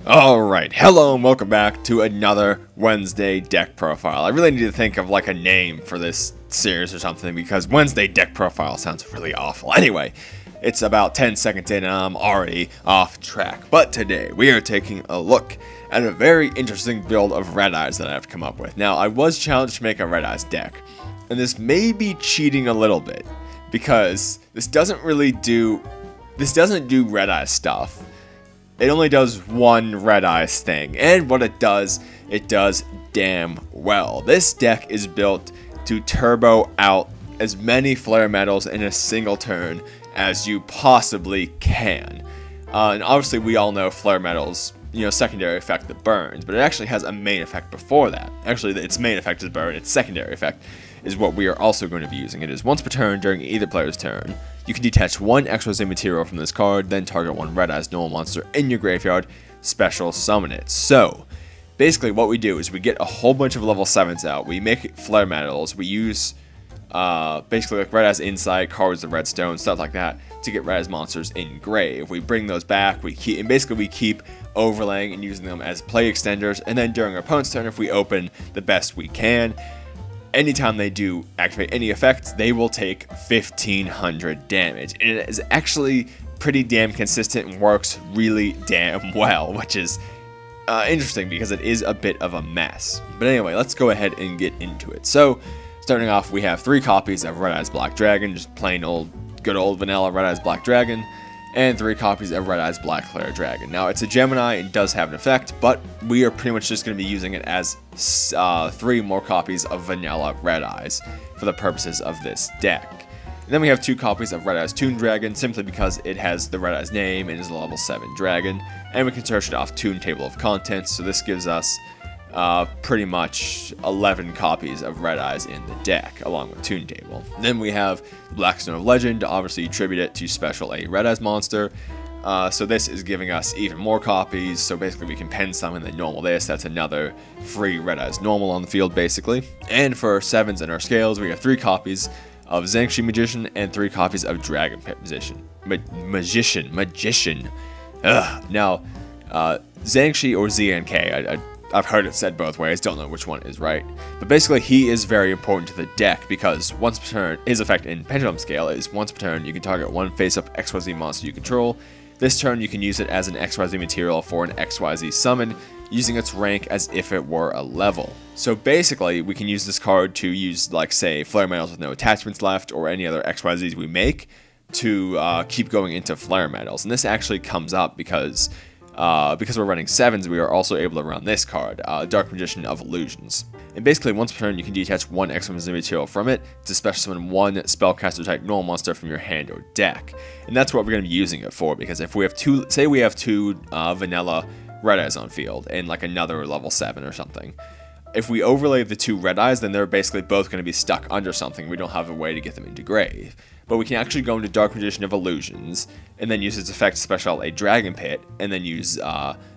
Alright, hello and welcome back to another Wednesday deck profile. I really need to think of like a name for this series or something because Wednesday deck profile sounds really awful. Anyway, it's about 10 seconds in and I'm already off track. But today we are taking a look at a very interesting build of Red Eyes that I've come up with. Now, I was challenged to make a Red Eyes deck, and this may be cheating a little bit because this doesn't do Red Eyes stuff. It only does one Red Eyes thing, and what it does damn well. This deck is built to turbo out as many flare metals in a single turn as you possibly can. And obviously we all know flare metals, secondary effect that burns, but it actually has a main effect before that. Actually, its main effect is burn, its secondary effect is what we are also going to be using. It is once per turn during either player's turn. You can detach one XYZ material from this card, then target one Red Eyes normal monster in your graveyard, special summon it. So, basically what we do is we get a whole bunch of level 7s out, we make flare metals, we use basically like Red Eyes Insight, cards of Redstone, stuff like that, to get Red Eyes monsters in grave. We bring those back, we keep overlaying and using them as play extenders, and then during our opponent's turn, if we open the best we can, anytime they do activate any effects, they will take 1500 damage. And it is actually pretty damn consistent and works really damn well, which is interesting because it is a bit of a mess. But anyway, let's go ahead and get into it. So, starting off, we have 3 copies of Red Eyes Black Dragon, just plain good old vanilla Red Eyes Black Dragon, and 3 copies of Red Eyes Black Flare Dragon. Now, it's a Gemini and does have an effect, but we are pretty much just going to be using it as 3 more copies of vanilla Red Eyes for the purposes of this deck. And then we have 2 copies of Red Eyes Toon Dragon, simply because it has the Red Eyes name and is a level 7 dragon, and we can search it off Toon Table of Contents, so this gives us pretty much 11 copies of Red Eyes in the deck, along with Toon Table. Then we have Blackstone of Legend, obviously you tribute it to special a Red Eyes monster. So this is giving us even more copies, so basically we can pen summon the normal this, that's another free Red Eyes normal on the field basically. And for 7s in our scales, we have 3 copies of Zangshi Magician and 3 copies of Dragon Pit Magician. Now, Zangshi or ZNK, I've heard it said both ways, don't know which one is right. But basically, he is very important to the deck because once per turn, his effect in Pendulum Scale is once per turn, you can target one face-up XYZ monster you control. This turn, you can use it as an XYZ material for an XYZ summon, using its rank as if it were a level. So basically, we can use this card to use, like, say, Flare Metals with no attachments left, or any other XYZs we make, to keep going into Flare Metals. And this actually comes up because we're running 7s, we are also able to run this card, Dark Magician of Illusions. And basically, once per turn, you can detach one XYZ material from it to special summon one spellcaster type normal monster from your hand or deck. And that's what we're going to be using it for, because if we have say we have 2 vanilla Red Eyes on field, and like another level 7 or something, if we overlay the 2 Red Eyes, then they're basically both going to be stuck under something. We don't have a way to get them into grave. But we can actually go into Dark Magician of Illusions, and then use its effect to special a Dragon Pit, and then use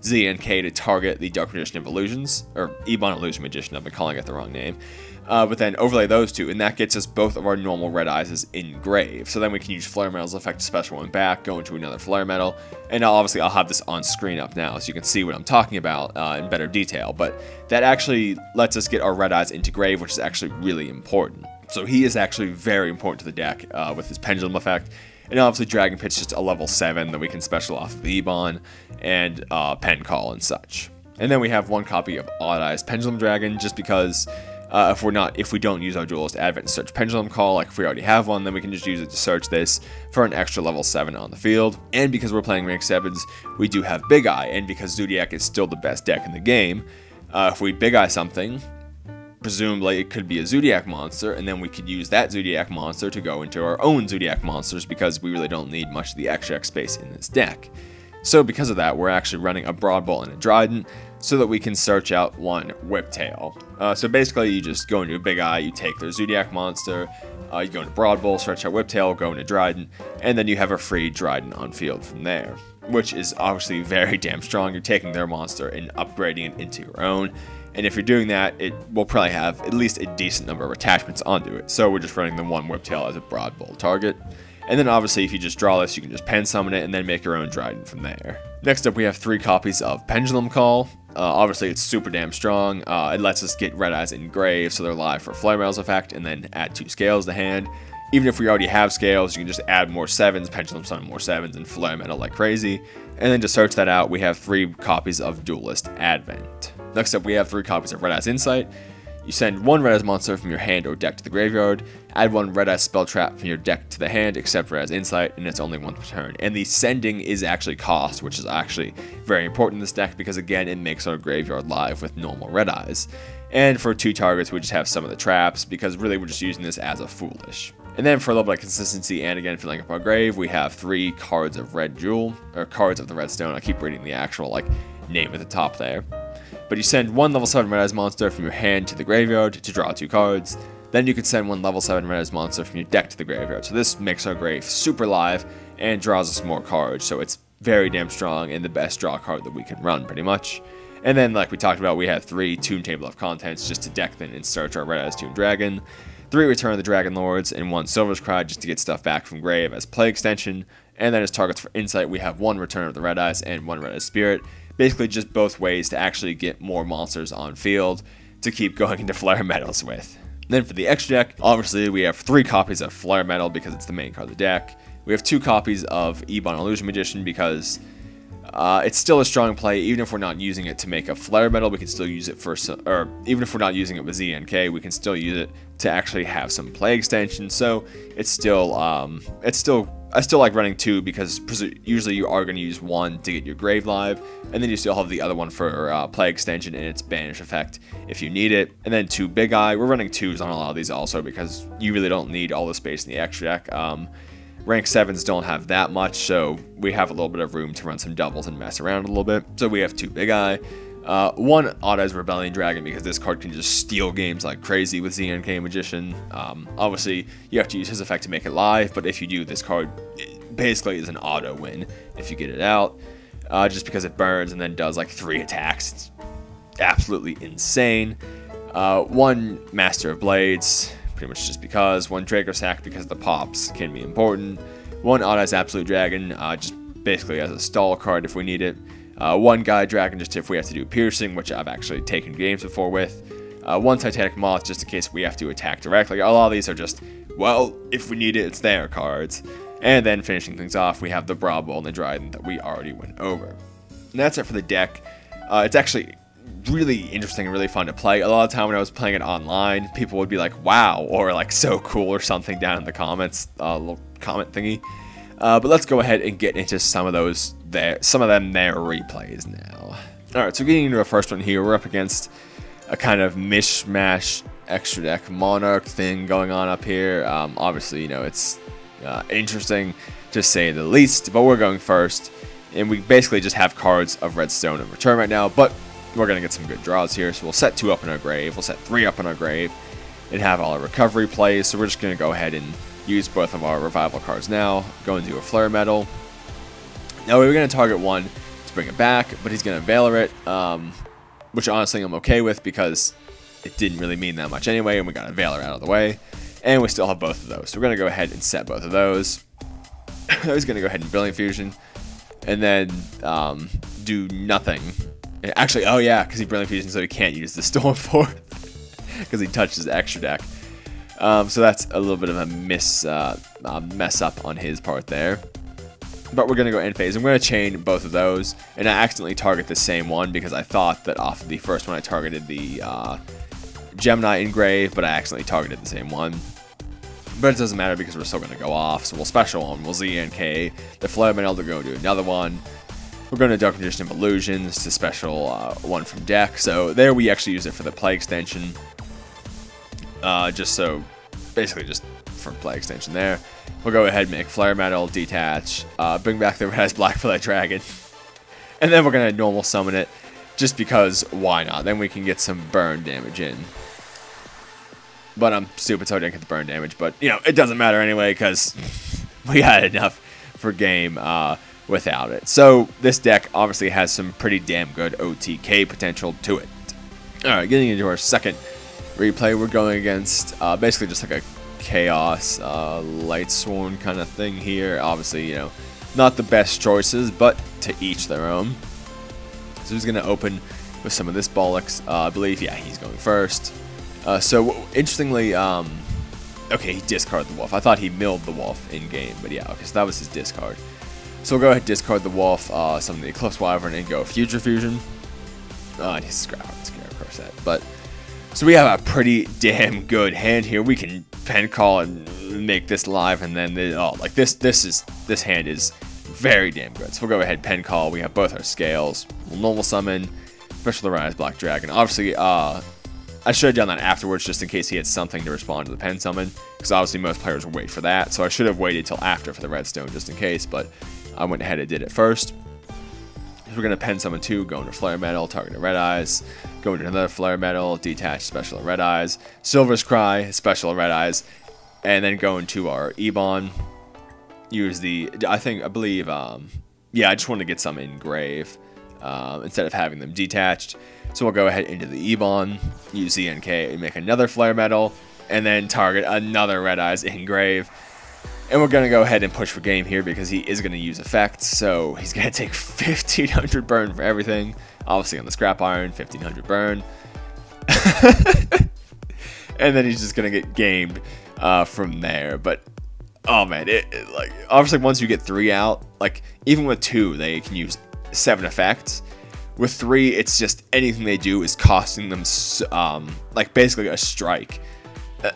Z and K to target the Dark Magician of Illusions, or Ebon Illusion Magician, I've been calling it the wrong name. But then overlay those 2, and that gets us both of our normal Red Eyes in grave. So then we can use Flare Metal's effect to special one back, go into another Flare Metal, and obviously I'll have this on screen up now so you can see what I'm talking about in better detail. But that actually lets us get our Red Eyes into grave, which is actually really important. So he is actually very important to the deck with his Pendulum effect. And obviously Dragon Pit's just a level 7 that we can special off of Ebon and Pen Call and such. And then we have 1 copy of Odd Eyes Pendulum Dragon, just because if we don't use our Duelist Advent and search Pendulum Call, like if we already have one, then we can just use it to search this for an extra level 7 on the field. And because we're playing rank 7s, we do have Big Eye, and because Zodiac is still the best deck in the game, if we Big Eye something, presumably it could be a Zodiac monster, and then we could use that Zodiac monster to go into our own Zodiac monsters, because we really don't need much of the extra space in this deck. So because of that, we're actually running a Broad Bolt and a Dryden, so that we can search out 1 Whiptail. So basically, you just go into a Big Eye, you take their Zodiac monster, you go into Broad Bolt, search out Whiptail, go into Dryden, and then you have a free Dryden on field from there, which is obviously very damn strong. You're taking their monster and upgrading it into your own. And if you're doing that, it will probably have at least a decent number of attachments onto it. So we're just running the 1 Whiptail as a Broad Bolt target. And then obviously if you just draw this, you can just pen summon it and then make your own Dryden from there. Next up we have 3 copies of Pendulum Call. Obviously it's super damn strong. It lets us get red eyes engraved so they're live for Flare Metal's effect, and then add 2 scales to hand. Even if we already have scales, you can just add more 7s, Pendulum Summon more 7s, and Flare Metal like crazy. And then to search that out, we have 3 copies of Duelist Advent. Next up we have 3 copies of Red Eyes Insight. You send 1 Red Eyes monster from your hand or deck to the graveyard, add 1 Red Eyes spell trap from your deck to the hand except Red Eyes Insight, and it's only 1 per turn. And the sending is actually cost, which is actually very important in this deck because again it makes our graveyard live with normal Red Eyes. And for 2 targets we just have some of the traps because really we're just using this as a foolish. And then for a little bit of consistency and again filling up our grave, we have 3 cards of Red Jewel, or cards of the Red Stone. I keep reading the actual like name at the top there. But you send 1 level 7 Red Eyes monster from your hand to the graveyard to draw 2 cards. Then you can send 1 level 7 Red Eyes monster from your deck to the graveyard. So this makes our grave super live and draws us more cards. So it's very damn strong and the best draw card that we can run pretty much. And then like we talked about, we have 3 Tomb Table of Contents just to deck then and search our Red Eyes Tomb Dragon. 3 Return of the Dragon Lords and 1 Silver's Cry just to get stuff back from grave as play extension. And then as targets for Insight, we have 1 Return of the Red Eyes and 1 Red Eyes Spirit. Basically just both ways to actually get more monsters on field to keep going into Flare Metals with. Then for the extra deck, obviously we have 3 copies of Flare Metal because it's the main card of the deck. We have 2 copies of Ebon Illusion Magician because it's still a strong play. Even if we're not using it to make a Flare Metal, we can still use it for some, or even if we're not using it with ZNK, we can still use it to actually have some play extension. So it's still, I still like running 2 because usually you are going to use 1 to get your grave live, and then you still have the other one for play extension and its banish effect if you need it. And then 2 Big Eye. We're running 2s on a lot of these also because you really don't need all the space in the extra deck. Rank 7s don't have that much, so we have a little bit of room to run some doubles and mess around a little bit. So we have 2 Big Eye. 1 Odd Eyes Rebellion Dragon because this card can just steal games like crazy with ZNK Magician. Obviously, you have to use his effect to make it live, but if you do, this card basically is an auto win if you get it out. Just because it burns and then does like 3 attacks. It's absolutely insane. 1 Master of Blades, pretty much just because. 1 Draco Sack because the pops can be important. 1 Odd Eyes Absolute Dragon, just basically as a stall card if we need it. 1 Guide Dragon just if we have to do piercing, which I've actually taken games before with. 1 Titanic Moth just in case we have to attack directly. A lot of these are just, well, if we need it, it's there cards. And then finishing things off, we have the Brawl and the Dryden that we already went over. And that's it for the deck. It's actually really interesting and really fun to play. A lot of the time when I was playing it online, people would be like, wow, or like so cool or something down in the comments, little comment thingy. But let's go ahead and get into some of those there, some of them there replays now. Alright, so getting into our first one here, we're up against a kind of mishmash extra deck Monarch thing going on up here. Obviously, you know, it's interesting to say the least, but we're going first. And we basically just have cards of Redstone in return right now, but we're going to get some good draws here. So we'll set 2 up in our grave, we'll set 3 up in our grave, and have all our recovery plays. So we're just going to go ahead and use both of our revival cards now, go and do a Flare Metal. Now we were going to target 1 to bring it back, but he's going to Valor it, which honestly I'm okay with because it didn't really mean that much anyway, and we got a Valor out of the way. And we still have both of those. So we're going to go ahead and set both of those. He's going to go ahead and Brilliant Fusion, and then do nothing. Actually, oh yeah, because he Brilliant Fusion, so he can't use the Storm Forth because he touched his extra deck. So that's a little bit of a mess up on his part there. But we're going to go end phase. I'm going to chain both of those, and I accidentally target the same one because I thought that off of the first one I targeted the Gemini Engrave, but I accidentally targeted the same one. But it doesn't matter because we're still going to go off. So we'll special one, we'll ZNK, the Flare Metal to go do another one. We're going to Dark Magician of Illusions to special one from deck. So there we actually use it for the play extension. Just so, basically just for play extension there. We'll go ahead and make Flare Metal, detach, bring back the Red Eyes Blackflight Dragon. And then we're going to normal summon it just because why not? Then we can get some burn damage in. But I'm stupid so I didn't get the burn damage. But, you know, it doesn't matter anyway because we had enough for game without it. So this deck obviously has some pretty damn good OTK potential to it. Alright, getting into our second replay, we're going against basically just like a Chaos Lightsworn kind of thing here. Obviously, you know, not the best choices, but to each their own. So he's going to open with some of this bollocks. I believe, yeah, he's going first. So interestingly, okay, he discarded the wolf. I thought he milled the wolf in game, but yeah, okay, so that was his discard. So we'll go ahead and discard the wolf, summon the Eclipse Wyvern, and go Future Fusion. And he's Scarecrow set, but so we have a pretty damn good hand here. We can pen call and make this live, and then like this hand is very damn good. So we'll go ahead, pen call. We have both our scales. We'll normal summon, special rise Black Dragon. Obviously, I should have done that afterwards just in case he had something to respond to the pen summon, because obviously most players will wait for that. So I should have waited till after for the redstone just in case, but I went ahead and did it first. We're going to pen summon 2, go into Flare Metal, target a Red Eyes, go into another Flare Metal, detach Special Red Eyes, Silver's Cry, Special Red Eyes, and then go into our Ebon. Use the, I believe, yeah, I just wanted to get some engrave instead of having them detached. So we'll go ahead into the Ebon, use the NK, and make another Flare Metal, and then target another Red Eyes engrave. And we're going to go ahead and push for game here because he is going to use effects. So he's going to take 1500 burn for everything. Obviously on the Scrap Iron, 1500 burn. And then he's just going to get gamed from there. But, oh man, like obviously once you get 3 out, like even with 2, they can use 7 effects. With 3, it's just anything they do is costing them, like basically a strike.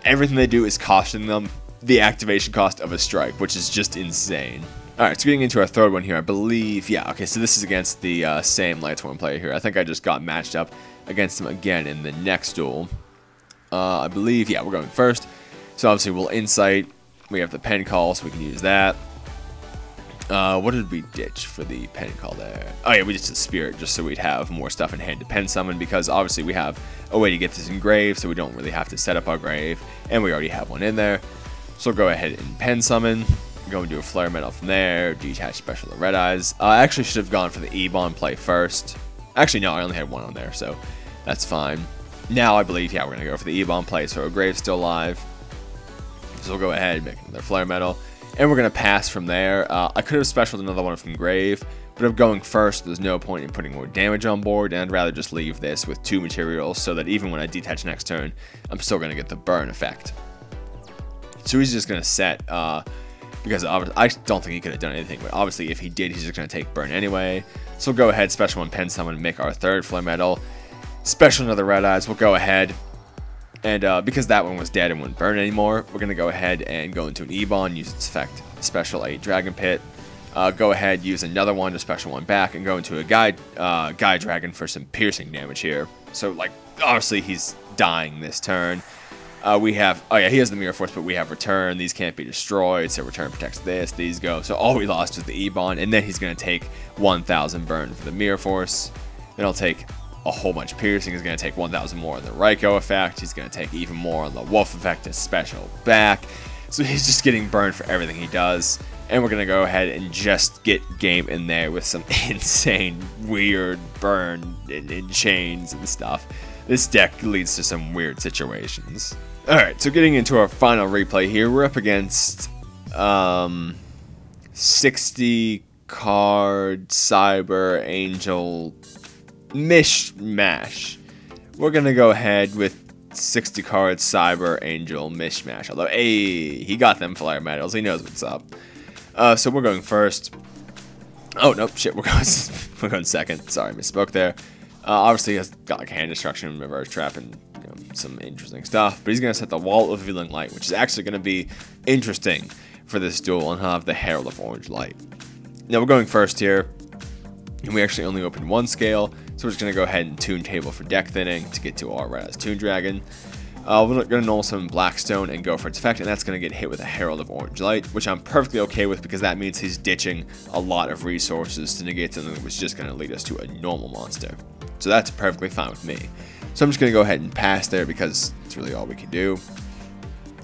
Everything they do is costing them the activation cost of a strike, which is just insane. Alright, so getting into our third one here, I believe, yeah, okay, so this is against the same Lightsworn player here. I think I just got matched up against him again in the next duel. I believe, yeah, we're going first. So obviously we'll Insight, we have the pen call, so we can use that. What did we ditch for the pen call there? Oh yeah, we ditched the Spirit just so we'd have more stuff in hand to pen summon, because obviously we have a way to get this engraved, so we don't really have to set up our grave, and we already have one in there. So we'll go ahead and pen summon, go and do a Flare Metal from there, detach Special Red Eyes. I actually should have gone for the Ebon play first. Actually, no, I only had one on there, so that's fine. Now I believe, yeah, we're going to go for the Ebon play, so our grave's still alive. So we'll go ahead and make another Flare Metal, and we're going to pass from there. I could have specialed another one from grave, but if going first, there's no point in putting more damage on board, and I'd rather just leave this with 2 materials so that even when I detach next turn, I'm still going to get the burn effect. So he's just going to set, because I don't think he could have done anything, but obviously if he did, he's just going to take burn anyway. So we'll go ahead, special 1 pen summon, make our third Flare Metal, special another Red Eyes, we'll go ahead, and because that one was dead and wouldn't burn anymore, we're going to go ahead and go into an Ebon, use its effect, special a Dragon Pit, go ahead, use another one to special 1 back, and go into a Guy Dragon for some piercing damage here. So, like, obviously he's dying this turn. We have, oh yeah, he has the Mirror Force, but we have Return. These can't be destroyed, so Return protects this. These go. So all we lost was the Ebon, and then he's going to take 1000 burn for the Mirror Force. Then I'll take a whole bunch of piercing. He's going to take 1000 more on the Raikou effect. He's going to take even more on the Wolf effect, his special back. So he's just getting burned for everything he does. And we're going to go ahead and just get game in there with some insane, weird burn in chains and stuff. This deck leads to some weird situations. Alright, so getting into our final replay here, we're up against 60 card Cyber Angel Mishmash. We're gonna go ahead with 60 card Cyber Angel Mishmash. Although, hey, he got them Flare Metals, he knows what's up. So we're going first. Oh, nope, shit, we're going second. Sorry, misspoke there. Obviously, he has got like hand destruction, reverse trap, and some interesting stuff. But he's going to set the Wall of Revealing Light, which is actually going to be interesting for this duel, and he'll have the Herald of Orange Light. Now, we're going first here, and we actually only opened 1 scale, so we're just going to go ahead and Toon Table for deck thinning to get to our Red Eyes Toon Dragon. We're going to normal summon Blackstone and go for its effect, and that's going to get hit with a Herald of Orange Light, which I'm perfectly okay with because that means he's ditching a lot of resources to negate something that was just going to lead us to a normal monster. So that's perfectly fine with me. So I'm just going to go ahead and pass there because it's really all we can do.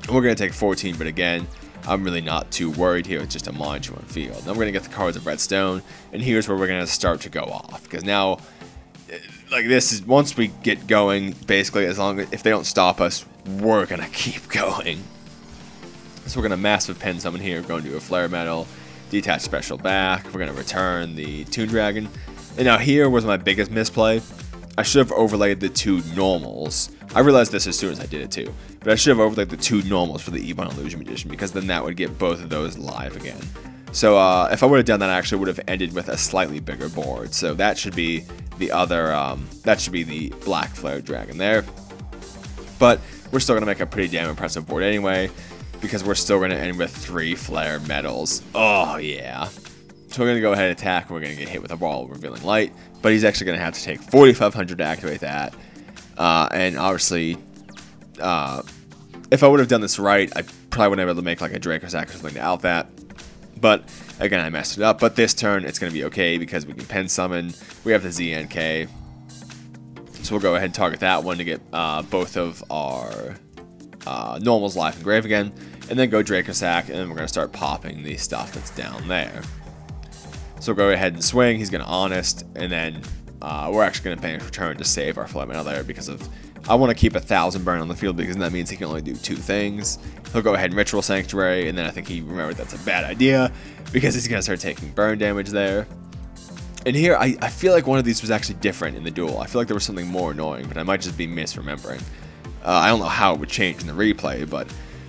And we're going to take 14, but again, I'm really not too worried here. It's just a Monchhion field. Then we're going to get the cards of Redstone, and here's where we're going to start to go off. Because now, like this is, once we get going, basically, as long as, if they don't stop us, we're going to keep going. So we're going to massive pin summon here, going to a Flare Metal, detach special back, we're going to return the Toon Dragon. And now here was my biggest misplay. I should have overlaid the 2 normals. I realized this as soon as I did it too, but I should have overlaid the 2 normals for the Ebon Illusion Magician, because then that would get both of those live again. So if I would have done that, I actually would have ended with a slightly bigger board. So that should be the other, that should be the Black Flare Dragon there. But we're still going to make a pretty damn impressive board anyway, because we're still going to end with 3 Flare Metals. Oh yeah. So we're going to go ahead and attack, and we're going to get hit with a Ball of Revealing Light, but he's actually going to have to take 4,500 to activate that. And obviously, if I would have done this right, I probably wouldn't have been able to make like a Draco's Act or something to out that. But again, I messed it up. But this turn, it's going to be okay because we can pen summon. We have the ZNK. So we'll go ahead and target that one to get both of our normals live and grave again. And then go Draco's Act, and then we're going to start popping the stuff that's down there. So we'll go ahead and swing. He's going to Honest, and then we're actually going to banish return to save our Flare Metal there because of I want to keep 1,000 burn on the field because that means he can only do 2 things. He'll go ahead and Ritual Sanctuary, and then I think he remembered that's a bad idea because he's going to start taking burn damage there. And here, I feel like one of these was actually different in the duel. I feel like there was something more annoying, but I might just be misremembering. I don't know how it would change in the replay, but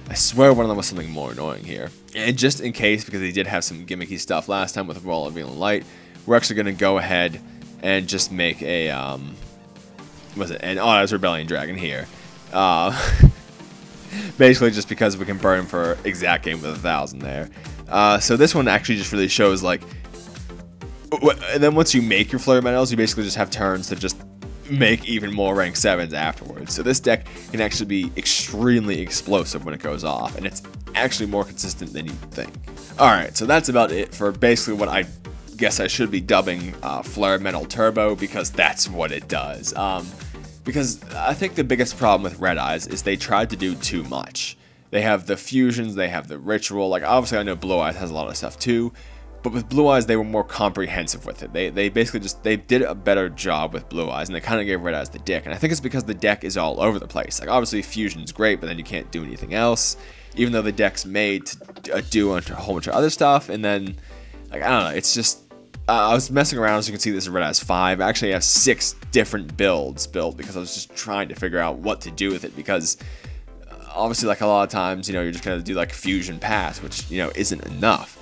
I swear one of them was something more annoying here. And just in case, because he did have some gimmicky stuff last time with a Ball of Revealing Light, we're actually going to go ahead and just make a, was it an Autos Rebellion Dragon here. Basically just because we can burn him for exact game with 1,000 there. So this one actually just really shows like, and then once you make your Flare Metals, you basically just have turns to just make even more rank 7s afterwards. So this deck can actually be extremely explosive when it goes off, and it's actually more consistent than you'd think. Alright, so that's about it for basically what I guess I should be dubbing Flare Metal Turbo, because that's what it does. Because I think the biggest problem with Red Eyes is they tried to do too much. They have the fusions, they have the ritual, like obviously I know Blue Eyes has a lot of stuff too, but with Blue Eyes they were more comprehensive with it. They basically just, they did a better job with Blue Eyes, and they kind of gave Red Eyes the dick, and I think it's because the deck is all over the place. Like obviously fusion's great, but then you can't do anything else, even though the deck's made to do a whole bunch of other stuff, and then, like I don't know, it's just, I was messing around, as you can see this is Red Eyes 5. I actually have 6 different builds built because I was just trying to figure out what to do with it, because obviously like a lot of times, you know, you're just going to do like Fusion Pass, which, you know, isn't enough.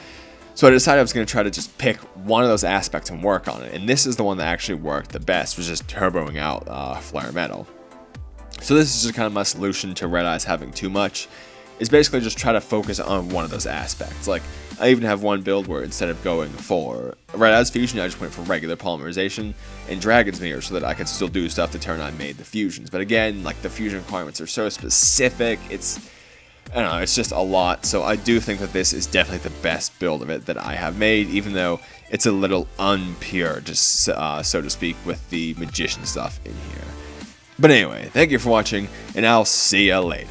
So I decided I was going to try to just pick one of those aspects and work on it, and this is the one that actually worked the best, was just turboing out Flare Metal. So this is just kind of my solution to Red Eyes having too much, is basically just try to focus on one of those aspects. Like, I even have one build where instead of going for Red Eyes Fusion, I just went for regular Polymerization and Dragon's Mirror so that I could still do stuff the turn I made the fusions. But again, like the fusion requirements are so specific, it's, I don't know, it's just a lot. So I do think that this is definitely the best build of it that I have made, even though it's a little unpure, just so to speak, with the Magician stuff in here. But anyway, thank you for watching, and I'll see ya later.